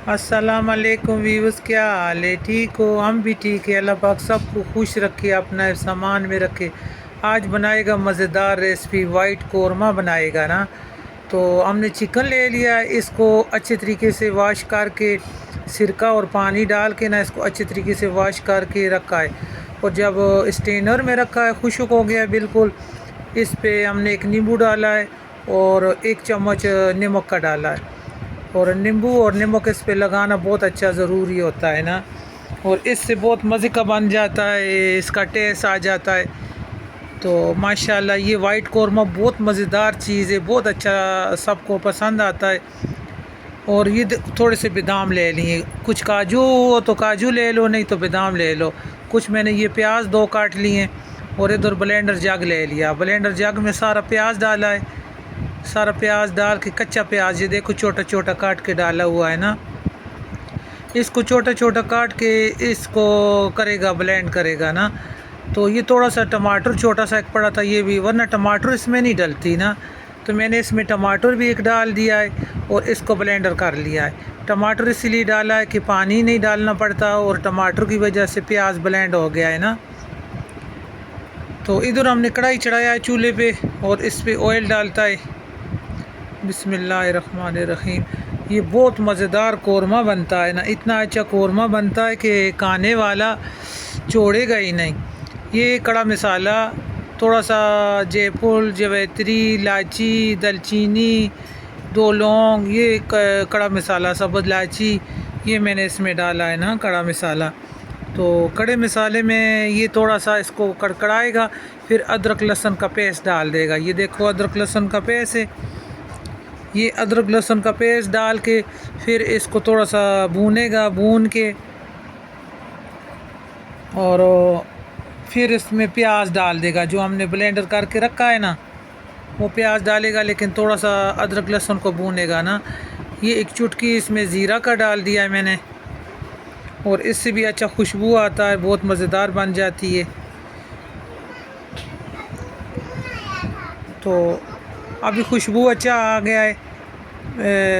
अस्सलाम वालेकुम व्यूअर्स, क्या हाल है? ठीक हो? हम भी ठीक है। अल्लाह पाक सबको खुश रखे, अपना सामान में रखे। आज बनाएगा मज़ेदार रेसिपी, वाइट कौरमा बनाएगा ना। तो हमने चिकन ले लिया है, इसको अच्छे तरीके से वॉश करके सिरका और पानी डाल के ना इसको अच्छे तरीके से वॉश करके रखा है। और जब स्टेनर में रखा है, खुश्क हो गया है बिल्कुल, इस पे हमने एक नींबू डाला है और 1 चम्मच नमक का डाला है। और नींबू और नमक इस पे लगाना बहुत अच्छा ज़रूरी होता है ना, और इससे बहुत मज़े का बन जाता है, इसका टेस्ट आ जाता है। तो माशाल्लाह ये वाइट कौरमा बहुत मज़ेदार चीज़ है, बहुत अच्छा, सबको पसंद आता है। और ये थोड़े से बादाम ले लिए, कुछ काजू हो तो काजू ले लो, नहीं तो बादाम ले लो। कुछ मैंने ये प्याज 2 काट लिए और इधर ब्लेंडर जग ले लिया। ब्लेंडर जग में सारा प्याज डाला है, सारा प्याज डाल के, कच्चा प्याज ये देखो छोटा छोटा काट के डाला हुआ है ना, इसको छोटा छोटा काट के इसको करेगा, ब्लेंड करेगा ना। तो ये थोड़ा सा टमाटर छोटा सा एक पड़ा था ये भी, वरना टमाटर इसमें नहीं डलती ना, तो मैंने इसमें टमाटर भी एक डाल दिया है और इसको ब्लेंडर कर लिया है। टमाटर इसलिए डाला है कि पानी नहीं डालना पड़ता और टमाटर की वजह से प्याज ब्लेंड हो गया है ना। तो इधर हमने कढ़ाई चढ़ाया है चूल्हे पे और इस पर ऑयल डालता है। बिस्मिल्लाहिर्रहमानिर्रहीम। ये बहुत मज़ेदार कौरमा बनता है ना, इतना अच्छा कौरमा बनता है कि खाने वाला छोड़ेगा ही नहीं। ये कड़ा मसाला, थोड़ा सा जयपुर जवैत्री, इलायची, दालचीनी, 2 लौंग, ये कड़ा मसाला, सब्ज़ इलायची, ये मैंने इसमें डाला है ना कड़ा मसाला। तो कड़े मसाले में ये थोड़ा सा इसको कड़कड़ाएगा, फिर अदरक लहसुन का पेस्ट डाल देगा। ये देखो अदरक लहसुन का पेस्ट है, ये अदरक लहसुन का पेस्ट डाल के फिर इसको थोड़ा सा भूनेगा, भून के और फिर इसमें प्याज डाल देगा जो हमने ब्लेंडर करके रखा है ना, वो प्याज डालेगा, लेकिन थोड़ा सा अदरक लहसुन को भूनेगा ना। ये 1 चुटकी इसमें ज़ीरा का डाल दिया है मैंने, और इससे भी अच्छा खुशबू आता है, बहुत मज़ेदार बन जाती है। तो अभी खुशबू अच्छा आ गया है,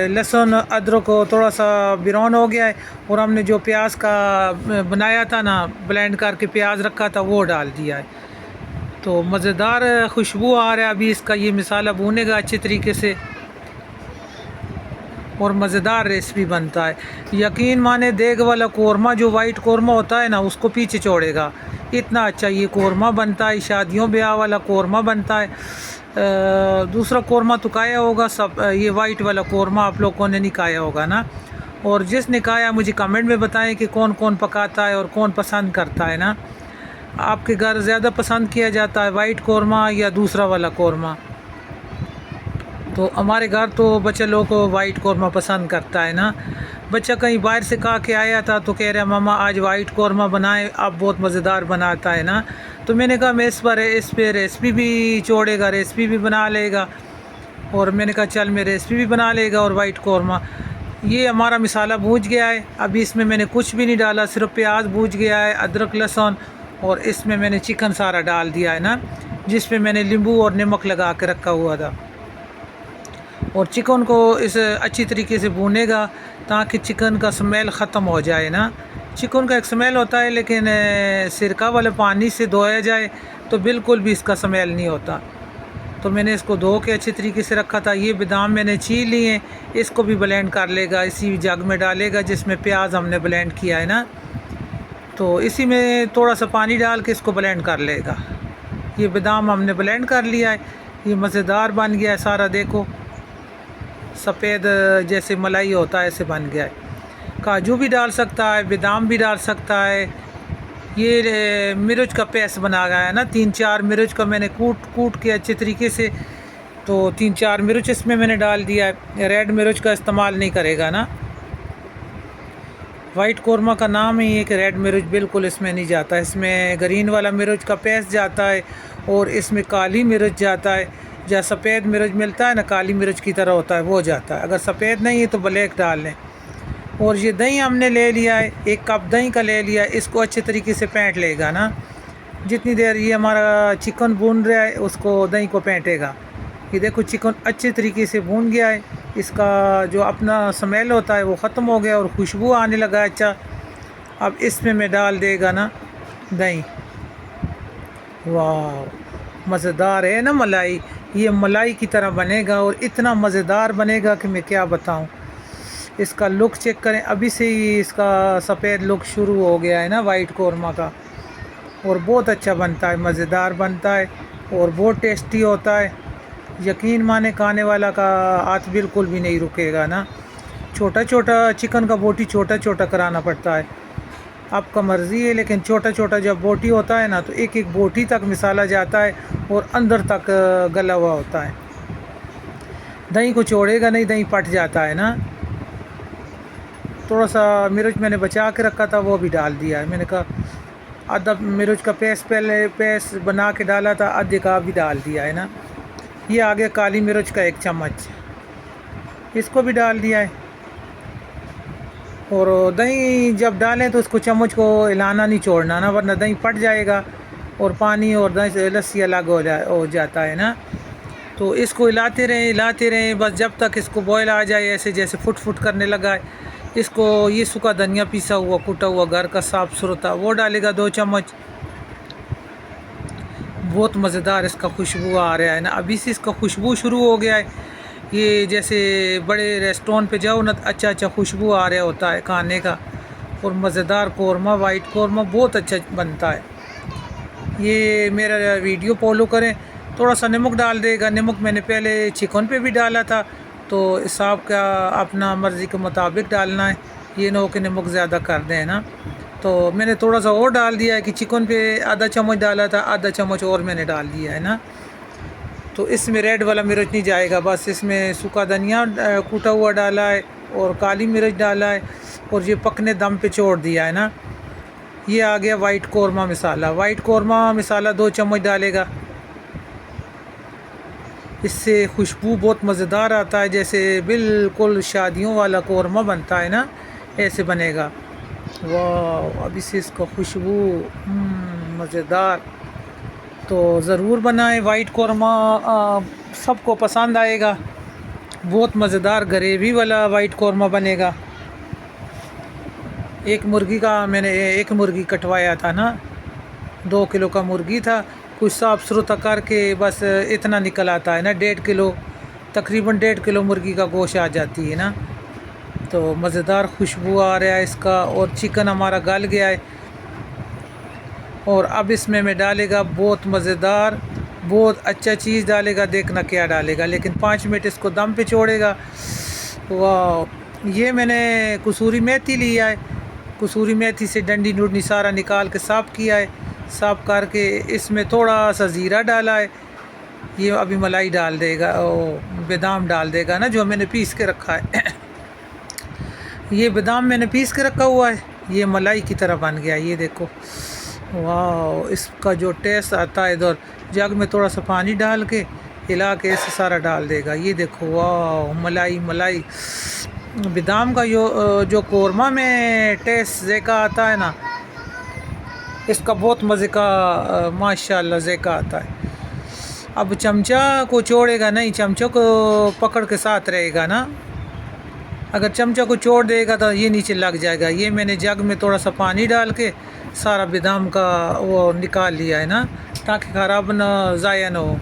लहसुन अदरक थोड़ा सा ब्राउन हो गया है, और हमने जो प्याज का बनाया था ना, ब्लेंड करके प्याज रखा था, वो डाल दिया है। तो मज़ेदार खुशबू आ रहा है। अभी इसका ये मसाला भूनेगा अच्छे तरीके से और मज़ेदार रेसिपी बनता है। यकीन माने देग वाला कौरमा जो वाइट कौरमा होता है ना, उसको पीछे छोड़ेगा, इतना अच्छा ये कौरमा बनता है। शादियों ब्याह वाला कौरमा बनता है। दूसरा कौरमा तो खाया होगा सब, ये वाइट वाला कौरमा आप लोगों ने नहीं खाया होगा ना। और जिसने खाया मुझे कमेंट में बताएं कि कौन कौन पकाता है और कौन पसंद करता है ना। आपके घर ज़्यादा पसंद किया जाता है वाइट कौरमा या दूसरा वाला कौरमा? तो हमारे घर तो बच्चे लोग को वाइट कौरमा पसंद करता है ना। बच्चा कहीं बाहर से खा के आया था तो कह रहा मामा आज वाइट कौरमा बनाए, आप बहुत मज़ेदार बनाता है ना। तो मैंने कहा मैं इस पर रेसिपी भी छोड़ेगा, रेसिपी भी बना लेगा। और मैंने कहा चल मैं रेसिपी भी बना लेगा और वाइट कौरमा। ये हमारा मसाला भूज गया है, अभी इसमें मैंने कुछ भी नहीं डाला, सिर्फ प्याज भूज गया है, अदरक लहसुन, और इसमें मैंने चिकन सारा डाल दिया है ना, जिसमें मैंने नींबू और नमक लगा के रखा हुआ था। और चिकन को इस अच्छी तरीके से भूनेगा ताकि चिकन का स्मेल ख़त्म हो जाए ना। चिकन का एक स्मेल होता है, लेकिन सिरका वाले पानी से धोया जाए तो बिल्कुल भी इसका स्मेल नहीं होता। तो मैंने इसको धो के अच्छी तरीके से रखा था। ये बादाम मैंने छील लिए, इसको भी ब्लेंड कर लेगा, इसी जग में डालेगा जिसमें प्याज हमने ब्लेंड किया है ना। तो इसी में थोड़ा सा पानी डाल के इसको ब्लेंड कर लेगा। ये बादाम हमने ब्लेंड कर लिया है, ये मज़ेदार बन गया है सारा, देखो सफ़ेद जैसे मलाई होता है ऐसे बन गया है। काजू भी डाल सकता है, बादाम भी डाल सकता है। ये मिर्च का पेस्ट बना गया है ना, 3-4 मिर्च का मैंने कूट के अच्छे तरीके से, तो 3-4 मिर्च इसमें मैंने डाल दिया है। रेड मिर्च का इस्तेमाल नहीं करेगा ना, वाइट कौरमा का नाम ही है कि रेड मिर्च बिल्कुल इसमें नहीं जाता, इसमें ग्रीन वाला मिर्च का पेस्ट जाता है और इसमें काली मिर्च जाता है। जहाँ सफ़ेद मिर्च मिलता है ना, काली मिर्च की तरह होता है, वो जाता है। अगर सफ़ेद नहीं है तो ब्लैक डाल लें। और ये दही हमने ले लिया है, 1 कप दही का ले लिया है, इसको अच्छे तरीके से पैंट लेगा ना। जितनी देर ये हमारा चिकन भून रहा है उसको दही को पैंटेगा। ये देखो चिकन अच्छे तरीके से भून गया है इसका जो अपना स्मेल होता है वो ख़त्म हो गया और खुशबू आने लगा। अच्छा, अब इसमें मैं डाल देगा ना दही। वाह, मज़ेदार है ना मलाई। ये मलाई की तरह बनेगा और इतना मज़ेदार बनेगा कि मैं क्या बताऊं। इसका लुक चेक करें, अभी से ही इसका सफ़ेद लुक शुरू हो गया है ना वाइट कौरमा का। और बहुत अच्छा बनता है, मज़ेदार बनता है और बहुत टेस्टी होता है। यकीन माने खाने वाला का हाथ बिल्कुल भी नहीं रुकेगा ना। छोटा छोटा चिकन का बोटी छोटा छोटा कराना पड़ता है, आपका मर्ज़ी है, लेकिन छोटा छोटा जब बोटी होता है ना तो एक एक बोटी तक मिसाला जाता है और अंदर तक गला हुआ होता है। दही को छोड़ेगा नहीं, दही पट जाता है ना। थोड़ा सा मिर्च मैंने बचा के रखा था, वो भी डाल दिया है। मैंने कहा आधा मिर्च का पेस्ट पहले पेस्ट बना के डाला था, आधे का भी डाल दिया है ना। ये आ गया काली मिर्च का 1 चम्मच, इसको भी डाल दिया है। और दही जब डालें तो उसको चम्मच को हिलाना नहीं छोड़ना ना, वरना दही फट जाएगा और पानी और दही से लस्सी अलग हो जाता है ना। तो इसको हिलाते रहें बस जब तक इसको बॉयल आ जाए, ऐसे जैसे फुट फुट करने लगा है। इसको ये सूखा धनिया पीसा हुआ कुटा हुआ घर का साफ सुथरा वो डालेगा 2 चम्मच। बहुत मज़ेदार इसका खुशबू आ रहा है ना, अभी से इसका खुशबू शुरू हो गया है। ये जैसे बड़े रेस्टोरेंट पे जाओ ना, अच्छा अच्छा खुशबू आ रहा होता है खाने का। और मज़ेदार कौरमा, वाइट कौरमा बहुत अच्छा बनता है। ये मेरा वीडियो फॉलो करें। थोड़ा सा नमक डाल देगा, नमक मैंने पहले चिकन पे भी डाला था, तो हिसाब का अपना मर्ज़ी के मुताबिक डालना है। ये ना हो कि नमक ज़्यादा कर दें ना। तो मैंने थोड़ा सा और डाल दिया है कि चिकन पे आधा चम्मच डाला था, आधा चम्मच और मैंने डाल दिया है ना। तो इसमें रेड वाला मिर्च नहीं जाएगा, बस इसमें सूखा धनिया कूटा हुआ डाला है और काली मिर्च डाला है और ये पकने दम पे छोड़ दिया है ना। ये आ गया वाइट कौरमा मसाला। वाइट कौरमा मसाला 2 चम्मच डालेगा, इससे खुशबू बहुत मज़ेदार आता है, जैसे बिल्कुल शादियों वाला कौरमा बनता है ना, ऐसे बनेगा। वाह, अभी से इसका खुशबू मज़ेदार। तो ज़रूर बनाएं वाइट कौरमा, सबको पसंद आएगा। बहुत मज़ेदार ग्रेवी वाला वाइट कौरमा बनेगा। एक मुर्गी कटवाया था ना, 2 किलो का मुर्गी था। कुछ साफ सुथरा करके बस इतना निकल आता है ना, 1.5 किलो, तकरीबन 1.5 किलो मुर्गी का गोश्त आ जाती है ना। तो मज़ेदार खुशबू आ रहा है इसका और चिकन हमारा गल गया है। और अब इसमें मैं डालेगा बहुत मज़ेदार, बहुत अच्छा चीज़ डालेगा, देखना क्या डालेगा, लेकिन 5 मिनट इसको दम पे छोड़ेगा। वाह, ये मैंने कसूरी मेथी लिया है, कसूरी मेथी से डंडी नुडनी सारा निकाल के साफ़ किया है। साफ़ करके इसमें थोड़ा सा ज़ीरा डाला है। ये अभी मलाई डाल देगा, बादाम डाल देगा ना, जो मैंने पीस के रखा है। ये बादाम मैंने पीस के रखा हुआ है, ये मलाई की तरह बन गया, ये देखो। वाह, इसका जो टेस्ट आता है इधर जग में थोड़ा सा पानी डाल के हिला के ऐसे सारा डाल देगा। ये देखो, वाह, मलाई मलाई बादाम का जो कौरमा में टेस्ट ज़ायका आता है ना, इसका बहुत मज़े का माशाल्लाह ज़ायका आता है। अब चमचा को छोड़ेगा नहीं, चमचा को पकड़ के साथ रहेगा ना। अगर चमचा को छोड़ देगा तो ये नीचे लग जाएगा। ये मैंने जग में थोड़ा सा पानी डाल के सारा बादाम का वो निकाल लिया है ना, ताकि ख़राब ना ज़ाया ना हो।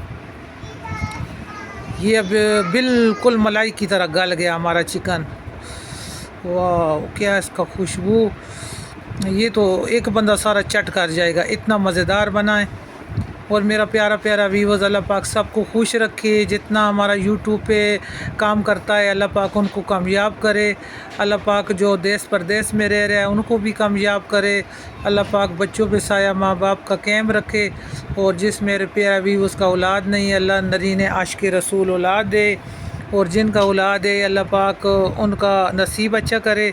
ये अब बिल्कुल मलाई की तरह गल गया हमारा चिकन। वाह, क्या इसका खुशबू, ये तो एक बंदा सारा चट कर जाएगा, इतना मज़ेदार बना है। और मेरा प्यारा प्यारा व्यूअर्स, अल्लाह पाक सबको खुश रखे। जितना हमारा यूट्यूब पे काम करता है, अल्लाह पाक उनको कामयाब करे। अल्लाह पाक जो देश परदेश में रह रहे हैं उनको भी कामयाब करे। अल्लाह पाक बच्चों पे साया, माँ बाप का कैम रखे। और जिस मेरे प्यारा व्यूअर्स का औलाद नहीं है, अल्लाह नरीन आशिक़ रसूल औलाद दे। और जिनका औलाद है, अल्लाह पाक उनका नसीब अच्छा करे।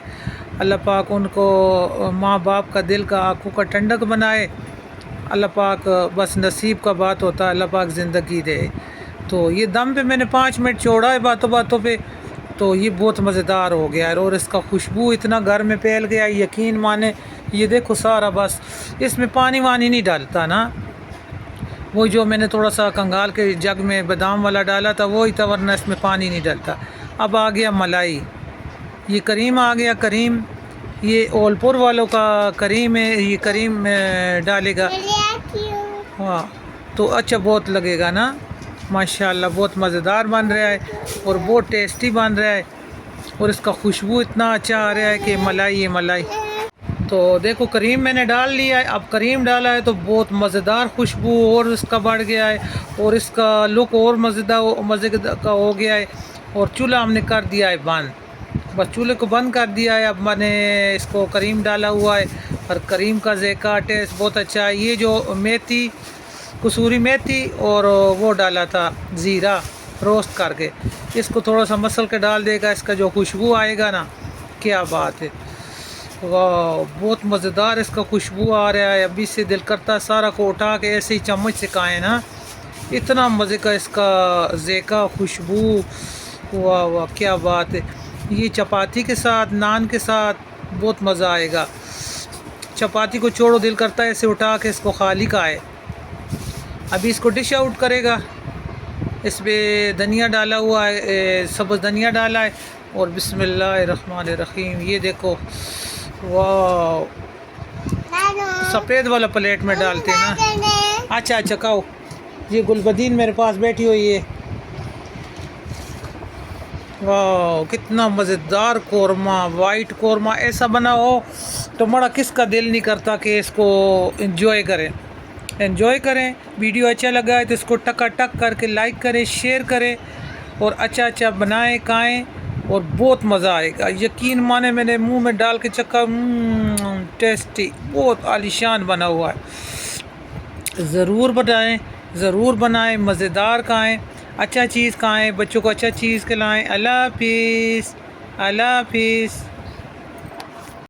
अल्लाह पाक उनको माँ बाप का दिल का, आँखों का ठंडक बनाए। अल्लाह पाक बस नसीब का बात होता है, अल्लाह पाक ज़िंदगी दे। तो ये दम पे मैंने 5 मिनट छोड़ा है बातों बातों पे, तो ये बहुत मज़ेदार हो गया है। और इसका खुशबू इतना घर में फैल गया, यकीन माने। ये देखो सारा, बस इसमें पानी वानी नहीं डालता ना, वो जो मैंने थोड़ा सा कंगाल के जग में बादाम वाला डाला था वो ही था, वरना इसमें पानी नहीं डलता। अब आ गया मलाई, ये करीम आ गया, करीम ये ओलपुर वालों का करीम है, ये करीम डालेगा। हाँ तो अच्छा बहुत लगेगा ना, माशाल्लाह बहुत मज़ेदार बन रहा है और बहुत टेस्टी बन रहा है और इसका खुशबू इतना अच्छा आ रहा है कि मलाई है मलाई। तो देखो करीम मैंने डाल लिया है, अब करीम डाला है तो बहुत मज़ेदार खुशबू और इसका बढ़ गया है और इसका लुक और मज़े का हो गया है। और चूल्हा हमने कर दिया है बंद, बस चूल्हे को बंद कर दिया है। अब मैंने इसको करीम डाला हुआ है और करीम का ज़ायका टेस्ट बहुत अच्छा है। ये जो मेथी कसूरी मेथी और वो डाला था ज़ीरा रोस्ट करके, इसको थोड़ा सा मसल के डाल देगा, इसका जो खुशबू आएगा ना क्या बात है, वाह बहुत मज़ेदार इसका खुशबू आ रहा है। अभी से दिल करता है सारा को उठा के ऐसे ही चम्मच से खाएं ना, इतना मज़े का इसका ज़ायका खुशबू, वाह वाह क्या बात है। ये चपाती के साथ नान के साथ बहुत मज़ा आएगा। चपाती को छोड़ो, दिल करता है ऐसे उठा के इसको खाली खाए। अभी इसको डिश आउट करेगा, इसमें धनिया डाला हुआ है, सब्ज़ धनिया डाला है और बिस्मिल्लाहिर्रहमानिर्रहीम, ये देखो वाह सफ़ेद वाला प्लेट में डालते हैं ना। अच्छा अच्छा खाओ, ये गुलबदीन मेरे पास बैठी हुई है, वाह कितना मज़ेदार कौरमा, वाइट कौरमा ऐसा बना हो तो बड़ा किसका दिल नहीं करता कि इसको एंजॉय करें। वीडियो अच्छा लगा है तो इसको टका टक करके लाइक करें, शेयर करें और अच्छा बनाएं खाएं और बहुत मज़ा आएगा। यकीन माने मैंने मुंह में डाल के चक्का, टेस्टी बहुत आलीशान बना हुआ है। ज़रूर बनाएं, मज़ेदार खाएं, अच्छा चीज़ खाएं, बच्चों को अच्छा चीज़ खिलाएं। अल्लाह हाफिज़।